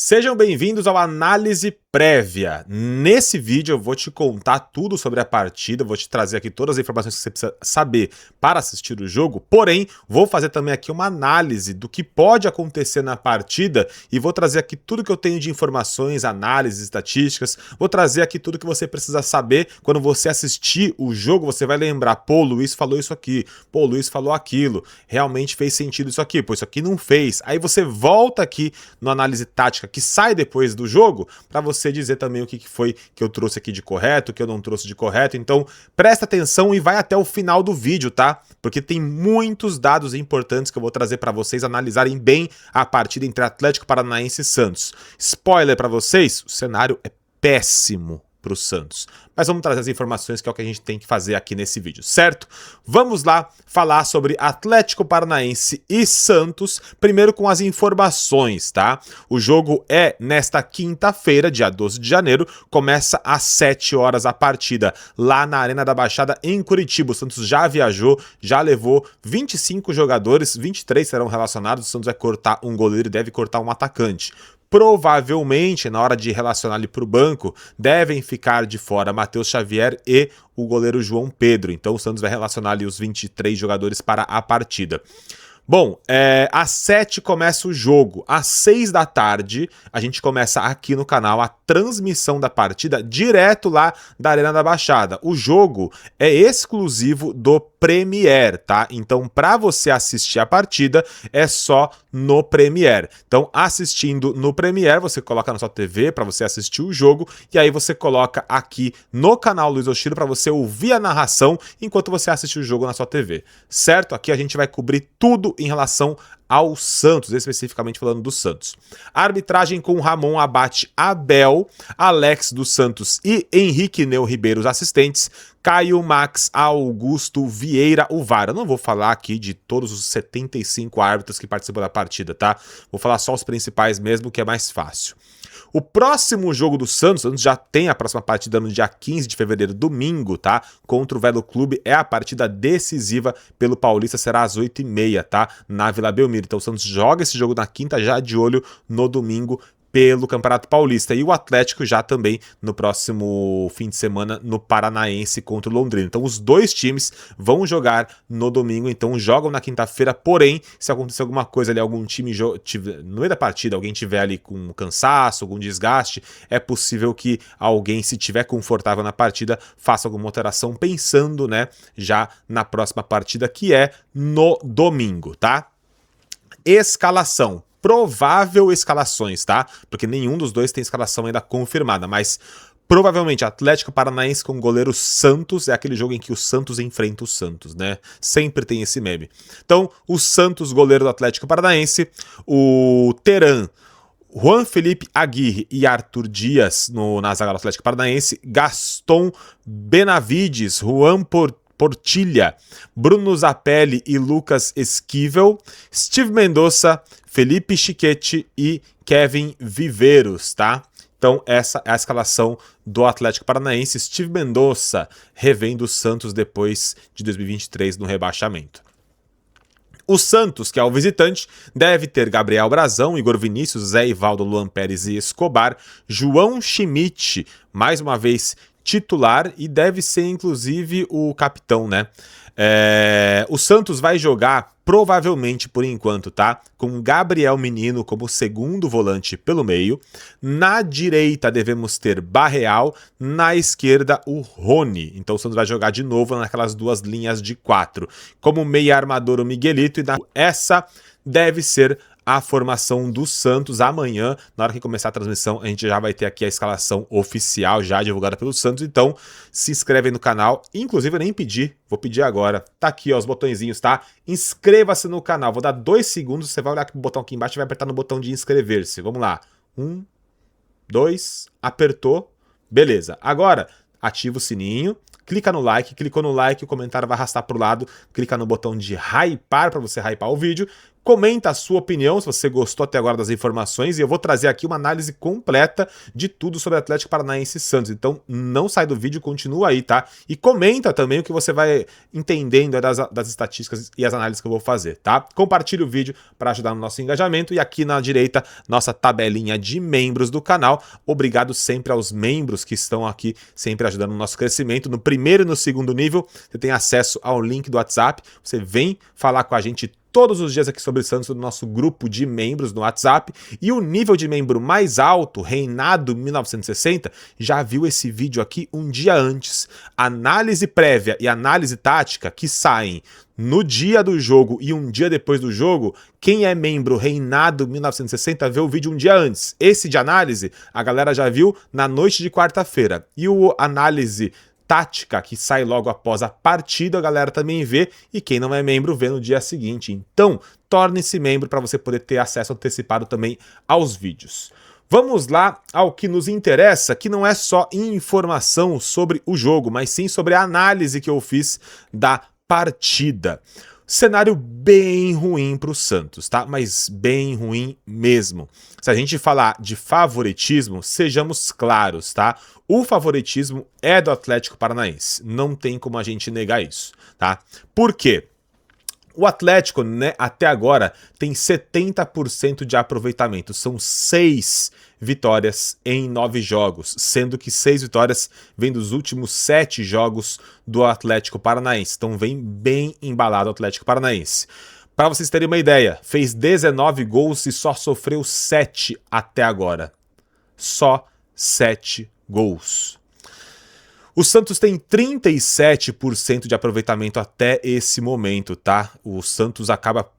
Sejam bem-vindos ao Análise Prévia. Nesse vídeo eu vou te contar tudo sobre a partida, vou te trazer aqui todas as informações que você precisa saber para assistir o jogo, porém, vou fazer também aqui uma análise do que pode acontecer na partida e vou trazer aqui tudo que eu tenho de informações, análises, estatísticas, vou trazer aqui tudo que você precisa saber. Quando você assistir o jogo, você vai lembrar, pô, o Luiz falou isso aqui, pô, o Luiz falou aquilo, realmente fez sentido isso aqui, pô, isso aqui não fez. Aí você volta aqui no análise tática que sai depois do jogo, para você dizer também o que foi que eu trouxe aqui de correto, o que eu não trouxe de correto. Então presta atenção e vai até o final do vídeo, tá? Porque tem muitos dados importantes que eu vou trazer para vocês analisarem bem a partida entre Atlético Paranaense e Santos. Spoiler para vocês, o cenário é péssimo para o Santos. Mas vamos trazer as informações que é o que a gente tem que fazer aqui nesse vídeo, certo? Vamos lá falar sobre Atlético Paranaense e Santos, primeiro com as informações, tá? O jogo é nesta quinta-feira, dia 12 de janeiro, começa às 7 horas a partida, lá na Arena da Baixada, em Curitiba. O Santos já viajou, já levou 25 jogadores, 23 serão relacionados, o Santos vai cortar um goleiro e deve cortar um atacante. Provavelmente, na hora de relacionar ali para o banco, devem ficar de fora Matheus Xavier e o goleiro João Pedro. Então o Santos vai relacionar ali os 23 jogadores para a partida. Bom, às 7 começa o jogo, às 6 da tarde a gente começa aqui no canal a transmissão da partida direto lá da Arena da Baixada. O jogo é exclusivo do Premiere, tá? Então, para você assistir a partida, é só no Premiere. Então, assistindo no Premiere, você coloca na sua TV para você assistir o jogo e aí você coloca aqui no canal Luiz Oshiro para você ouvir a narração enquanto você assiste o jogo na sua TV, certo? Aqui a gente vai cobrir tudo em relação ao Santos, especificamente falando do Santos. A arbitragem com Ramon Abate Abel, Alex dos Santos e Henrique Neu Ribeiro, os assistentes, Caio Max Augusto Vieira, o VAR. Eu não vou falar aqui de todos os 75 árbitros que participam da partida, tá? Vou falar só os principais mesmo, que é mais fácil. O próximo jogo do Santos já tem a próxima partida no dia 15 de fevereiro, domingo, tá? Contra o Velo Clube, é a partida decisiva pelo Paulista, será às 8h30, tá? Na Vila Belmiro. Então o Santos joga esse jogo na quinta, já de olho no domingo pelo Campeonato Paulista. E o Atlético já também no próximo fim de semana no Paranaense contra o Londrina. Então os dois times vão jogar no domingo, então jogam na quinta-feira, porém, se acontecer alguma coisa ali, algum time no meio da partida, alguém tiver ali com cansaço, algum desgaste, é possível que alguém, se tiver confortável na partida, faça alguma alteração pensando, né, já na próxima partida, que é no domingo, tá? Escalação. Provável escalações, tá? Porque nenhum dos dois tem escalação ainda confirmada, mas provavelmente Atlético Paranaense com o goleiro Santos, é aquele jogo em que o Santos enfrenta o Santos, né? Sempre tem esse meme. Então, o Santos, goleiro do Atlético Paranaense, o Teran, Juan Felipe Aguirre e Arthur Dias na zaga do Atlético Paranaense, Gaston Benavides, Juan Portilha, Bruno Zapelli e Lucas Esquivel, Steve Mendonça, Felipe Chiquete e Kevin Viveiros, tá? Então essa é a escalação do Atlético Paranaense. Steve Mendonça revendo o Santos depois de 2023 no rebaixamento. O Santos, que é o visitante, deve ter Gabriel Brazão, Igor Vinícius, Zé Ivaldo, Luan Pérez e Escobar, João Schmidt, mais uma vez titular, e deve ser inclusive o capitão, né? O Santos vai jogar, provavelmente por enquanto, tá? Com Gabriel Menino como segundo volante pelo meio. Na direita devemos ter Barreal, na esquerda o Rony. Então o Santos vai jogar de novo naquelas duas linhas de 4. Como meia armador o Miguelito, e essa deve ser a formação do Santos. Amanhã, na hora que começar a transmissão, a gente já vai ter aqui a escalação oficial já divulgada pelo Santos, então se inscreve aí no canal. Inclusive eu nem pedi, vou pedir agora, tá aqui ó, os botõezinhos, tá? Inscreva-se no canal, vou dar 2 segundos, você vai olhar aqui pro botão aqui embaixo e vai apertar no botão de inscrever-se. Vamos lá, 1, 2, apertou, beleza. Agora, ativa o sininho, clica no like, clicou no like, o comentário vai arrastar pro lado, clica no botão de hypar para você hypar o vídeo. Comenta a sua opinião, se você gostou até agora das informações, e eu vou trazer aqui uma análise completa de tudo sobre Atlético Paranaense e Santos. Então não sai do vídeo, continua aí, tá? E comenta também o que você vai entendendo das estatísticas e as análises que eu vou fazer, tá? Compartilhe o vídeo para ajudar no nosso engajamento, e aqui na direita, nossa tabelinha de membros do canal. Obrigado sempre aos membros que estão aqui sempre ajudando no nosso crescimento. No primeiro e no segundo nível, você tem acesso ao link do WhatsApp, você vem falar com a gente todos os dias aqui sobre Santos no nosso grupo de membros no WhatsApp. E o nível de membro mais alto, Reinado 1960, já viu esse vídeo aqui um dia antes. Análise prévia e análise tática que saem no dia do jogo e um dia depois do jogo. Quem é membro Reinado 1960 vê o vídeo um dia antes. Esse de análise a galera já viu na noite de quarta-feira. E o análise tática, que sai logo após a partida, a galera também vê, e quem não é membro vê no dia seguinte. Então, torne-se membro para você poder ter acesso antecipado também aos vídeos. Vamos lá ao que nos interessa, que não é só informação sobre o jogo, mas sim sobre a análise que eu fiz da partida. Cenário bem ruim para o Santos, tá? Mas bem ruim mesmo. Se a gente falar de favoritismo, sejamos claros, tá? O favoritismo é do Atlético Paranaense. Não tem como a gente negar isso, tá? Por quê? O Atlético, né, até agora tem 70% de aproveitamento. São 6 vitórias em 9 jogos, sendo que 6 vitórias vêm dos últimos 7 jogos do Atlético Paranaense. Então vem bem embalado o Atlético Paranaense. Para vocês terem uma ideia, fez 19 gols e só sofreu 7 até agora. Só 7 gols. O Santos tem 37% de aproveitamento até esse momento, tá? O Santos acaba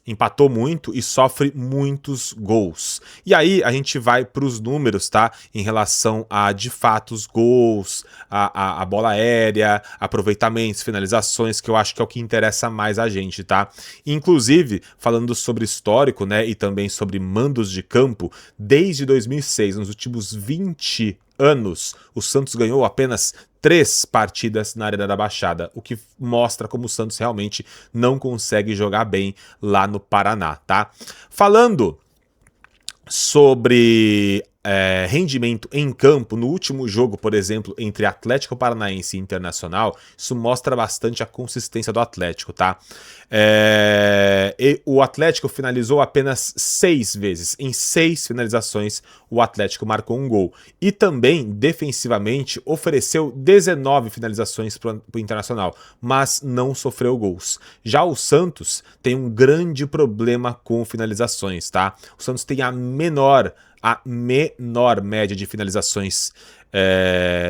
empatou muito e sofre muitos gols. E aí a gente vai para os números, tá? Em relação a, de fato, os gols, a bola aérea, aproveitamentos, finalizações, que eu acho que é o que interessa mais a gente, tá? Inclusive, falando sobre histórico, né, e também sobre mandos de campo, desde 2006, nos últimos 20 anos, o Santos ganhou apenas 3 partidas na Arena da Baixada, o que mostra como o Santos realmente não consegue jogar bem lá no Paraná, tá? Falando sobre rendimento em campo, no último jogo, por exemplo, entre Atlético Paranaense e Internacional, isso mostra bastante a consistência do Atlético, tá? E o Atlético finalizou apenas 6 vezes. Em 6 finalizações, o Atlético marcou um gol. E também, defensivamente, ofereceu 19 finalizações para o Internacional, mas não sofreu gols. Já o Santos tem um grande problema com finalizações, tá? O Santos tem a menor média de finalizações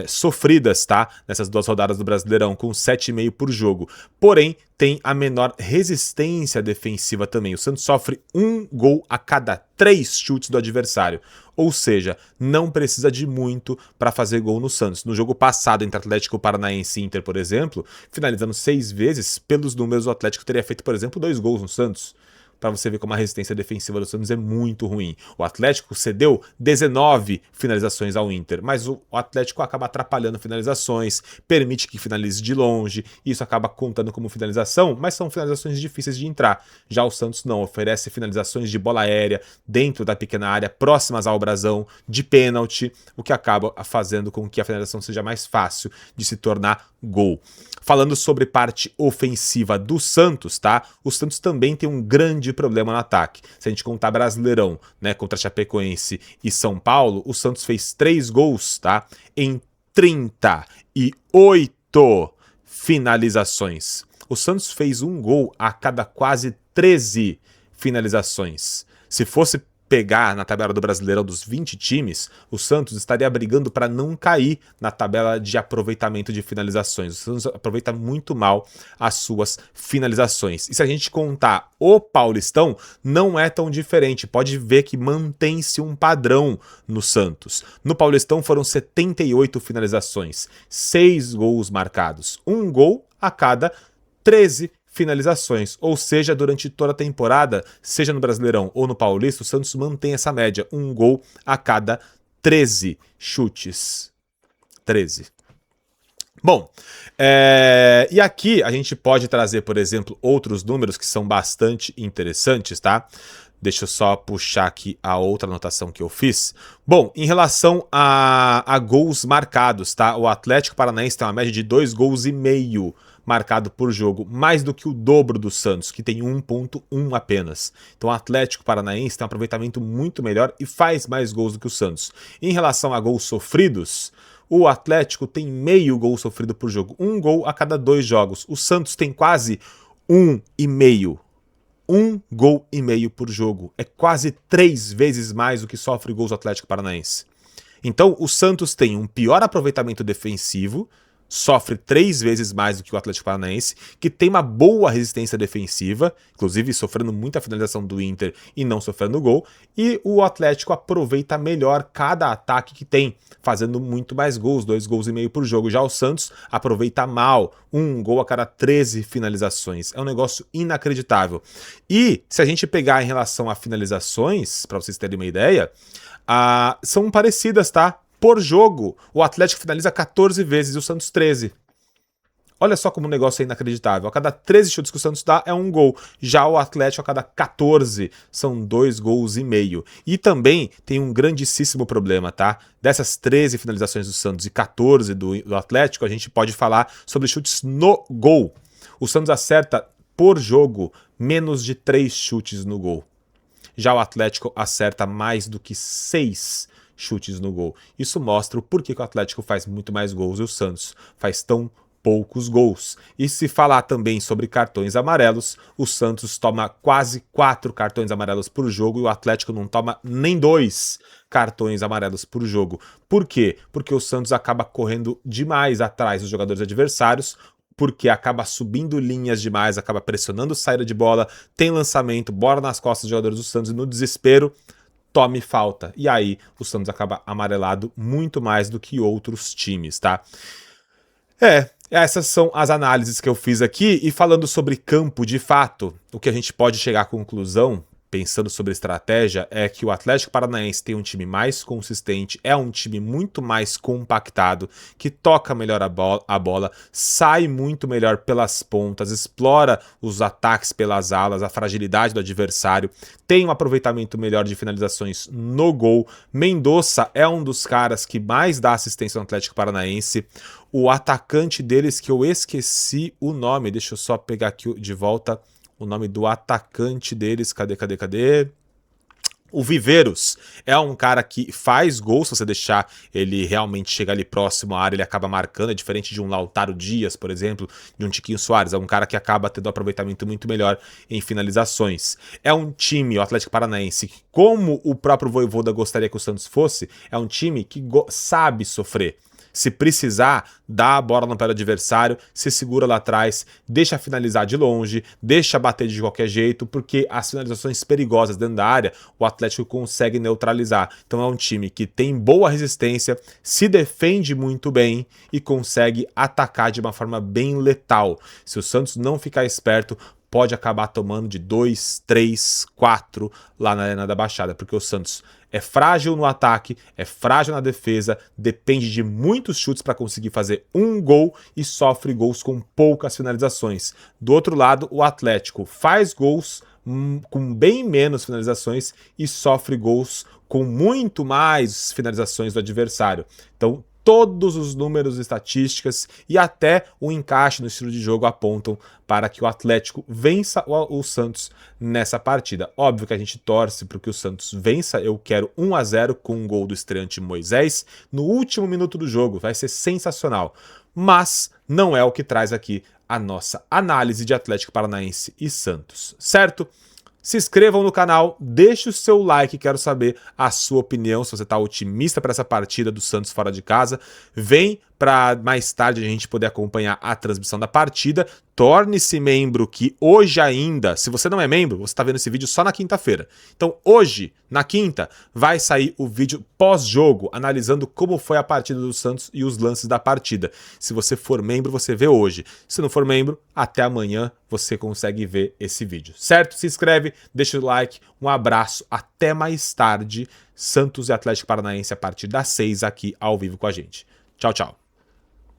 sofridas, tá? Nessas 2 rodadas do Brasileirão, com 7,5 por jogo. Porém, tem a menor resistência defensiva também. O Santos sofre 1 gol a cada 3 chutes do adversário. Ou seja, não precisa de muito para fazer gol no Santos. No jogo passado, entre Atlético Paranaense e Inter, por exemplo, finalizando 6 vezes, pelos números, o Atlético teria feito, por exemplo, 2 gols no Santos. Para você ver como a resistência defensiva do Santos é muito ruim. O Atlético cedeu 19 finalizações ao Inter, mas o Atlético acaba atrapalhando finalizações, permite que finalize de longe, isso acaba contando como finalização, mas são finalizações difíceis de entrar. Já o Santos não, oferece finalizações de bola aérea, dentro da pequena área, próximas ao brasão, de pênalti, o que acaba fazendo com que a finalização seja mais fácil de se tornar gol. Falando sobre parte ofensiva do Santos, tá? O Santos também tem um grande problema no ataque. Se a gente contar Brasileirão, né, contra Chapecoense e São Paulo, o Santos fez 3 gols, tá? Em 38 finalizações. O Santos fez 1 gol a cada quase 13 finalizações. Se fosse pegar na tabela do Brasileirão dos 20 times, o Santos estaria brigando para não cair na tabela de aproveitamento de finalizações. O Santos aproveita muito mal as suas finalizações. E se a gente contar o Paulistão, não é tão diferente. Pode ver que mantém-se um padrão no Santos. No Paulistão foram 78 finalizações, 6 gols marcados, 1 gol a cada 13 finalizações, ou seja, durante toda a temporada, seja no Brasileirão ou no Paulista, o Santos mantém essa média, 1 gol a cada 13 chutes. 13. Bom, e aqui a gente pode trazer, por exemplo, outros números que são bastante interessantes, tá? Deixa eu só puxar aqui a outra anotação que eu fiz. Bom, em relação a gols marcados, tá? O Atlético Paranaense tem uma média de 2,5 gols marcado por jogo, mais do que o dobro do Santos, que tem 1,1 apenas. Então o Atlético Paranaense tem um aproveitamento muito melhor e faz mais gols do que o Santos. Em relação a gols sofridos, o Atlético tem meio gol sofrido por jogo, 1 gol a cada 2 jogos. O Santos tem quase 1,5. 1,5 gol por jogo. É quase 3 vezes mais do que sofre gols do Atlético Paranaense. Então o Santos tem um pior aproveitamento defensivo, sofre 3 vezes mais do que o Atlético Paranaense, que tem uma boa resistência defensiva, inclusive sofrendo muita finalização do Inter e não sofrendo gol, e o Atlético aproveita melhor cada ataque que tem, fazendo muito mais gols, 2,5 gols por jogo. Já o Santos aproveita mal, 1 gol a cada 13 finalizações. É um negócio inacreditável. E se a gente pegar em relação a finalizações, para vocês terem uma ideia, são parecidas, tá? Por jogo, o Atlético finaliza 14 vezes e o Santos 13. Olha só como o negócio é inacreditável. A cada 13 chutes que o Santos dá é 1 gol. Já o Atlético a cada 14 são 2,5 gols. E também tem um grandíssimo problema, tá? Dessas 13 finalizações do Santos e 14 do Atlético, a gente pode falar sobre chutes no gol. O Santos acerta por jogo menos de 3 chutes no gol. Já o Atlético acerta mais do que 6 chutes no gol. Isso mostra o porquê que o Atlético faz muito mais gols e o Santos faz tão poucos gols. E se falar também sobre cartões amarelos, o Santos toma quase 4 cartões amarelos por jogo e o Atlético não toma nem 2 cartões amarelos por jogo. Por quê? Porque o Santos acaba correndo demais atrás dos jogadores adversários, porque acaba subindo linhas demais, acaba pressionando saída de bola, tem lançamento, bola nas costas dos jogadores do Santos e no desespero tome falta. E aí o Santos acaba amarelado muito mais do que outros times, tá? Essas são as análises que eu fiz aqui. E falando sobre campo, de fato, o que a gente pode chegar à conclusão, pensando sobre estratégia, é que o Atlético Paranaense tem um time mais consistente, é um time muito mais compactado, que toca melhor a bola, sai muito melhor pelas pontas, explora os ataques pelas alas, a fragilidade do adversário, tem um aproveitamento melhor de finalizações no gol. Mendonça é um dos caras que mais dá assistência no Atlético Paranaense. O atacante deles, que eu esqueci o nome, deixa eu só pegar aqui de volta o nome do atacante deles, cadê? O Viveiros é um cara que faz gol, se você deixar ele realmente chegar ali próximo à área, ele acaba marcando, é diferente de um Lautaro Dias, por exemplo, de um Tiquinho Soares, é um cara que acaba tendo um aproveitamento muito melhor em finalizações. É um time, o Atlético Paranaense, como o próprio Vojvoda gostaria que o Santos fosse, é um time que sabe sofrer. Se precisar, dá a bola no pé do adversário, se segura lá atrás, deixa finalizar de longe, deixa bater de qualquer jeito, porque as finalizações perigosas dentro da área, o Atlético consegue neutralizar. Então é um time que tem boa resistência, se defende muito bem e consegue atacar de uma forma bem letal. Se o Santos não ficar esperto, pode acabar tomando de 2, 3, 4 lá na Arena da Baixada, porque o Santos é frágil no ataque, é frágil na defesa, depende de muitos chutes para conseguir fazer um gol e sofre gols com poucas finalizações. Do outro lado, o Atlético faz gols com bem menos finalizações e sofre gols com muito mais finalizações do adversário. Então, todos os números, estatísticas e até o encaixe no estilo de jogo apontam para que o Atlético vença o Santos nessa partida. Óbvio que a gente torce para que o Santos vença, eu quero 1-0 com um gol do estreante Moisés no último minuto do jogo, vai ser sensacional. Mas não é o que traz aqui a nossa análise de Atlético Paranaense e Santos, certo? Se inscrevam no canal, deixe o seu like, quero saber a sua opinião, se você está otimista para essa partida do Santos fora de casa. Vem para mais tarde a gente poder acompanhar a transmissão da partida. Torne-se membro, que hoje ainda, se você não é membro, você está vendo esse vídeo só na quinta-feira. Então hoje, na quinta, vai sair o vídeo pós-jogo, analisando como foi a partida do Santos e os lances da partida. Se você for membro, você vê hoje. Se não for membro, até amanhã você consegue ver esse vídeo, certo? Se inscreve, deixa o like, um abraço, até mais tarde. Santos e Atlético Paranaense a partir das 6 aqui ao vivo com a gente. Tchau, tchau.